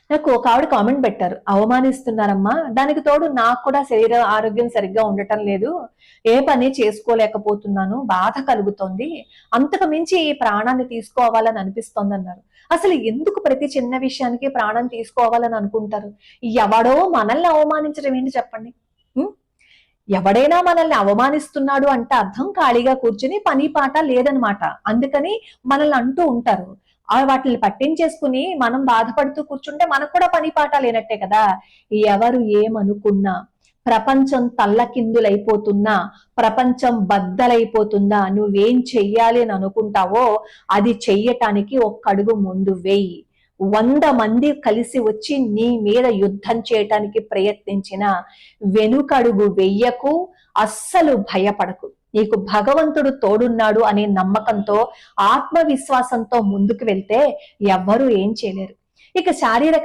నాకు ఒక ఆవిడ కామెంట్ పెట్టారు, అవమానిస్తున్నారమ్మా, దానికి తోడు నాకు కూడా శరీర ఆరోగ్యం సరిగ్గా ఉండటం లేదు, ఏ పని చేసుకోలేకపోతున్నాను, బాధ కలుగుతోంది, అంతకు మించి ఈ ప్రాణాన్ని తీసుకోవాలని అనిపిస్తోంది అన్నారు. అసలు ఎందుకు ప్రతి చిన్న విషయానికి ప్రాణం తీసుకోవాలని అనుకుంటారు? ఎవడో మనల్ని అవమానించడం ఏంటి చెప్పండి? ఎవడైనా మనల్ని అవమానిస్తున్నాడు అంటే అర్థం ఖాళీగా కూర్చుని పని పాట లేదనమాట. అందుకని మనల్ని అంటూ ఉంటారు. వాటిని పట్టించేసుకుని మనం బాధపడుతూ కూర్చుంటే మనకు కూడా పని పాట లేనట్టే కదా. ఎవరు ఏమనుకున్నా, ప్రపంచం తల్లకిందులైపోతున్నా, ప్రపంచం బద్దలైపోతుందా, నువ్వేం చెయ్యాలి అని అనుకుంటావో అది చెయ్యటానికి ఒక్కడుగు ముందు వేయి. 100 మంది కలిసి వచ్చి నీ మీద యుద్ధం చేయటానికి ప్రయత్నించిన వెనుకడుగు వెయ్యకు, అస్సలు భయపడకు. నీకు భగవంతుడు తోడున్నాడు అనే నమ్మకంతో, ఆత్మవిశ్వాసంతో ముందుకు వెళ్తే ఎవ్వరూ ఏం చేయలేరు. ఇక శారీరక